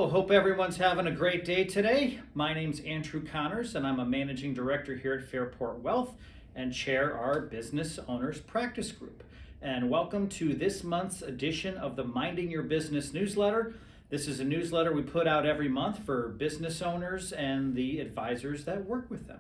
Hello, hope everyone's having a great day today. My name's Andrew Connors and I'm a managing director here at Fairport Wealth and chair our business owners practice group. And welcome to this month's edition of the Minding Your Business newsletter. This is a newsletter we put out every month for business owners and the advisors that work with them.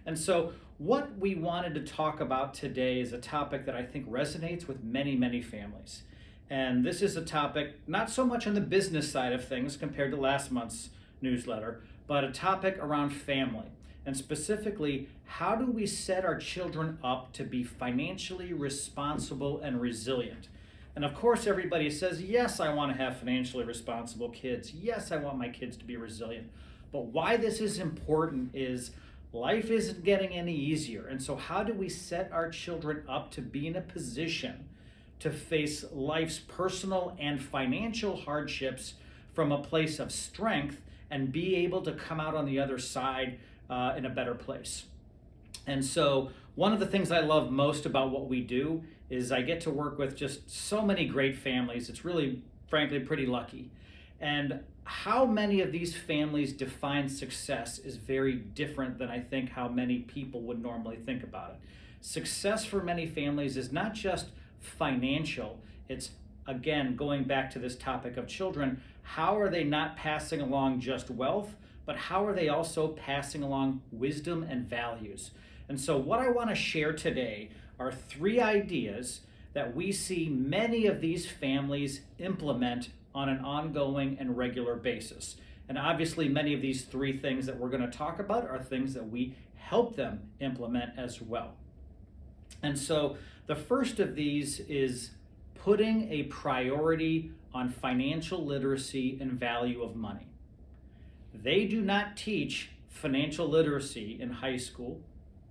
And so what we wanted to talk about today is a topic that I think resonates with many families. And this is a topic not so much on the business side of things compared to last month's newsletter, but a topic around family. And specifically, how do we set our children up to be financially responsible and resilient? And of course, everybody says, yes, I want to have financially responsible kids. Yes, I want my kids to be resilient. But why this is important is life isn't getting any easier. And so how do we set our children up to be in a position to face life's personal and financial hardships from a place of strength and be able to come out on the other side in a better place? And so one of the things I love most about what we do is I get to work with just so many great families. It's really, frankly, pretty lucky. And how many of these families define success is very different than I think how many people would normally think about it. Success for many families is not just financial. It's, again, going back to this topic of children, how are they not passing along just wealth, but how are they also passing along wisdom and values? And so what I want to share today are 3 ideas that we see many of these families implement on an ongoing and regular basis. And obviously many of these 3 things that we're going to talk about are things that we help them implement as well. And so the first of these is putting a priority on financial literacy and value of money. They do not teach financial literacy in high school,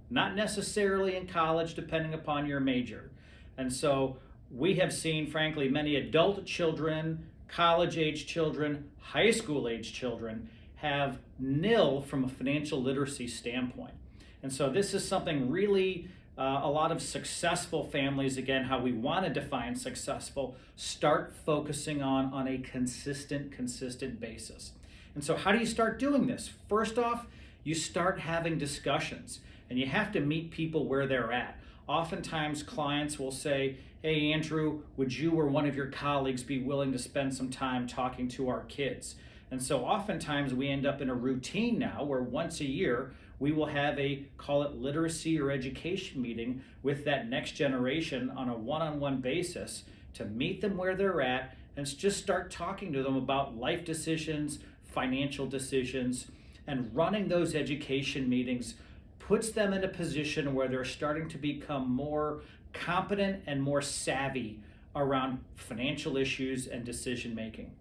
not necessarily in college, depending upon your major. And so we have seen, frankly, many adult children, college-age children, high school-age children have nil from a financial literacy standpoint. And so this is something really a lot of successful families, again, how we want to define successful, start focusing on a consistent basis. And so how do you start doing this? First off, you start having discussions, and you have to meet people where they're at. Oftentimes clients will say, hey, Andrew, would you or one of your colleagues be willing to spend some time talking to our kids? And so oftentimes we end up in a routine now where once a year we will have a, call it literacy or education meeting with that next generation on a one-on-one basis to meet them where they're at and just start talking to them about life decisions, financial decisions, and running those education meetings puts them in a position where they're starting to become more competent and more savvy around financial issues and decision making.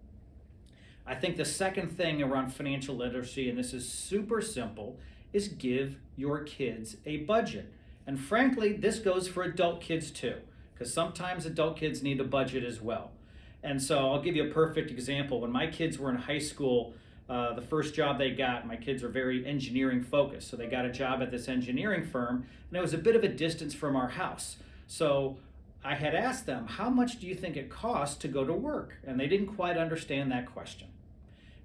I think the second thing around financial literacy, and this is super simple, is give your kids a budget. And frankly, this goes for adult kids too, because sometimes adult kids need a budget as well. And so I'll give you a perfect example. When my kids were in high school, the first job they got, my kids are very engineering focused, so they got a job at this engineering firm, and it was a bit of a distance from our house. So I had asked them, how much do you think it costs to go to work? And they didn't quite understand that question.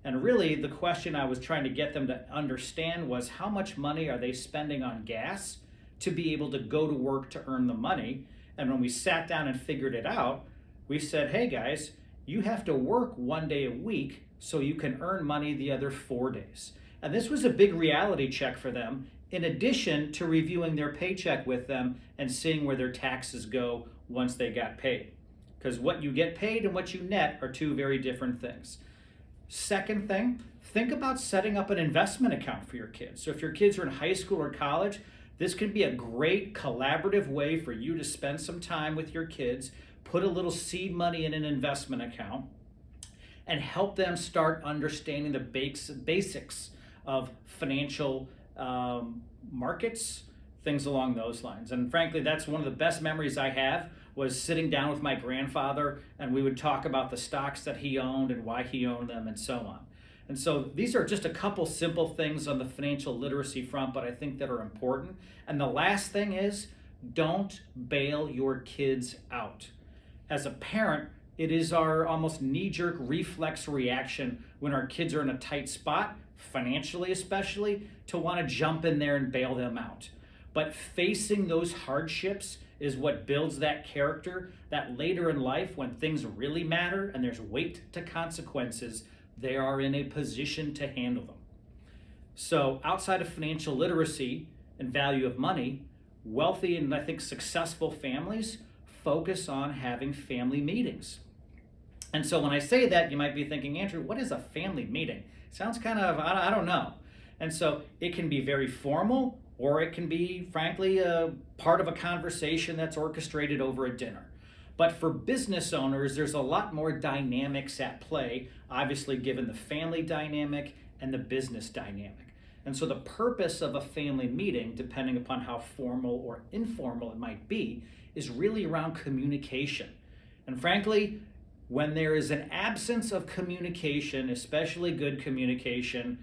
And really, the question I was trying to get them to understand was how much money are they spending on gas to be able to go to work to earn the money? And when we sat down and figured it out, we said, hey guys, you have to work 1 day a week so you can earn money the other 4 days. And this was a big reality check for them, in addition to reviewing their paycheck with them and seeing where their taxes go once they got paid. Because what you get paid and what you net are 2 very different things. Second thing, think about setting up an investment account for your kids. So if your kids are in high school or college, this can be a great collaborative way for you to spend some time with your kids, put a little seed money in an investment account, and help them start understanding the basics of financial markets, things along those lines. And frankly, that's one of the best memories I have, was sitting down with my grandfather and we would talk about the stocks that he owned and why he owned them and so on. And so these are just a couple simple things on the financial literacy front, but I think that are important. And the last thing is, don't bail your kids out. As a parent, It is our almost knee-jerk reflex reaction when our kids are in a tight spot, financially especially, to want to jump in there and bail them out. But facing those hardships is what builds that character that later in life, when things really matter and there's weight to consequences, they are in a position to handle them. So outside of financial literacy and value of money, wealthy and I think successful families focus on having family meetings. And so when I say that, you might be thinking, Andrew, what is a family meeting? Sounds kind of, I don't know. And so it can be very formal, or it can be, frankly, a part of a conversation that's orchestrated over a dinner. But for business owners, there's a lot more dynamics at play, obviously given the family dynamic and the business dynamic. And so the purpose of a family meeting, depending upon how formal or informal it might be, is really around communication. And frankly, when there is an absence of communication, especially good communication,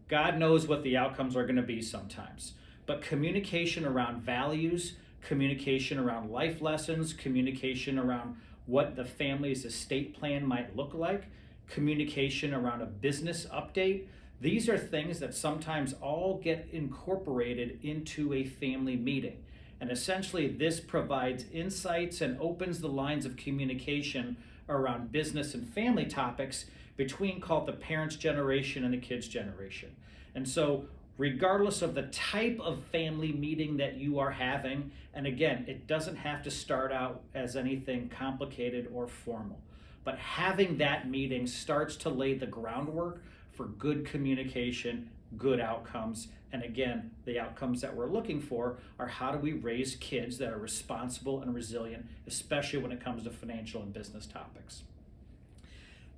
God knows what the outcomes are going to be sometimes. But communication around values, communication around life lessons, communication around what the family's estate plan might look like, communication around a business update, these are things that sometimes all get incorporated into a family meeting. And essentially, this provides insights and opens the lines of communication around business and family topics between, call it, the parents' generation and the kids' generation. And so regardless of the type of family meeting that you are having, and again, it doesn't have to start out as anything complicated or formal, but having that meeting starts to lay the groundwork for good communication, good outcomes. And again, the outcomes that we're looking for are how do we raise kids that are responsible and resilient, especially when it comes to financial and business topics.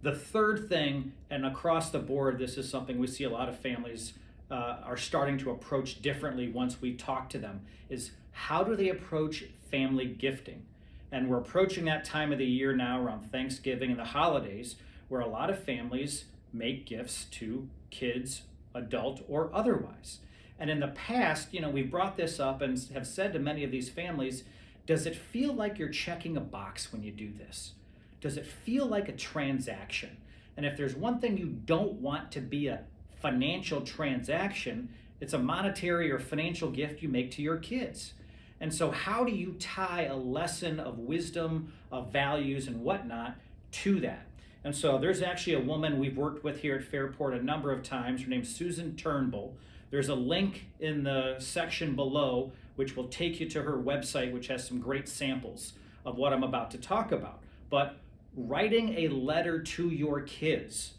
The third thing, and across the board, this is something we see a lot of families are starting to approach differently once we talk to them, is how do they approach family gifting? And we're approaching that time of the year now around Thanksgiving and the holidays, where a lot of families make gifts to kids, adult or otherwise. And in the past, we've brought this up and have said to many of these families, does it feel like you're checking a box when you do this? Does it feel like a transaction? And if there's one thing you don't want to be a financial transaction, it's a monetary or financial gift you make to your kids. And so how do you tie a lesson of wisdom, of values and whatnot to that? And so there's actually a woman we've worked with here at Fairport a number of times. Her name's Susan Turnbull. There's a link in the section below which will take you to her website, which has some great samples of what I'm about to talk about. But writing a letter to your kids,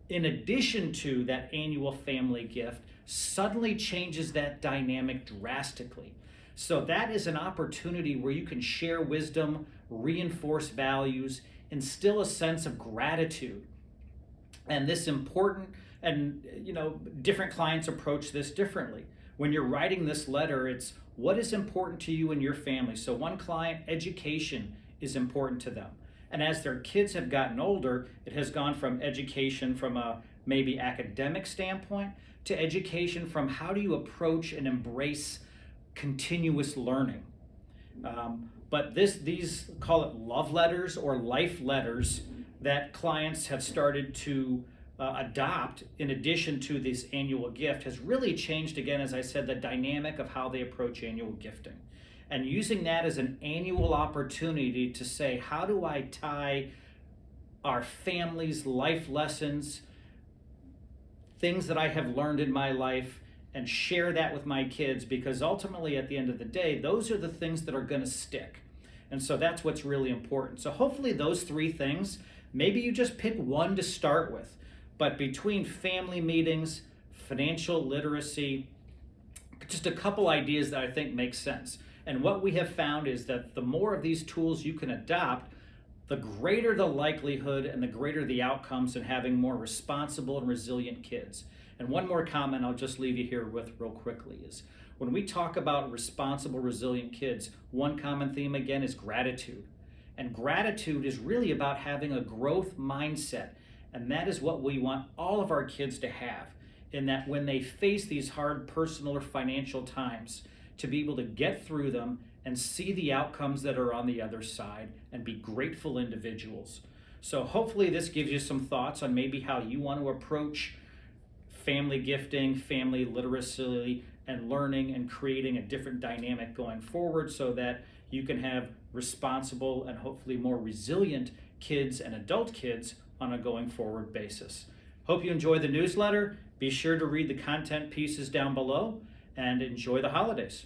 in addition to that annual family gift, suddenly changes that dynamic drastically. So that is an opportunity where you can share wisdom, reinforce values, instill a sense of gratitude. And this important, and different clients approach this differently. When you're writing this letter, it's what is important to you and your family. So one client, education is important to them. And as their kids have gotten older, it has gone from education from a maybe academic standpoint to education from how do you approach and embrace continuous learning. But these call it love letters or life letters that clients have started to adopt in addition to this annual gift has really changed, again, as I said, the dynamic of how they approach annual gifting. And using that as an annual opportunity to say, how do I tie our family's life lessons, things that I have learned in my life, and share that with my kids? Because ultimately, at the end of the day, those are the things that are going to stick. And so that's what's really important. So hopefully those three things, maybe you just pick one to start with. But between family meetings, financial literacy, just a couple ideas that I think make sense. And what we have found is that the more of these tools you can adopt, the greater the likelihood and the greater the outcomes in having more responsible and resilient kids. And one more comment I'll just leave you here with real quickly is when we talk about responsible, resilient kids, one common theme again is gratitude. And gratitude is really about having a growth mindset. And that is what we want all of our kids to have, in that when they face these hard personal or financial times, to be able to get through them and see the outcomes that are on the other side and be grateful individuals. So hopefully this gives you some thoughts on maybe how you want to approach family gifting, family literacy, and learning and creating a different dynamic going forward so that you can have responsible and hopefully more resilient kids and adult kids on a going forward basis. Hope you enjoy the newsletter. Be sure to read the content pieces down below and enjoy the holidays.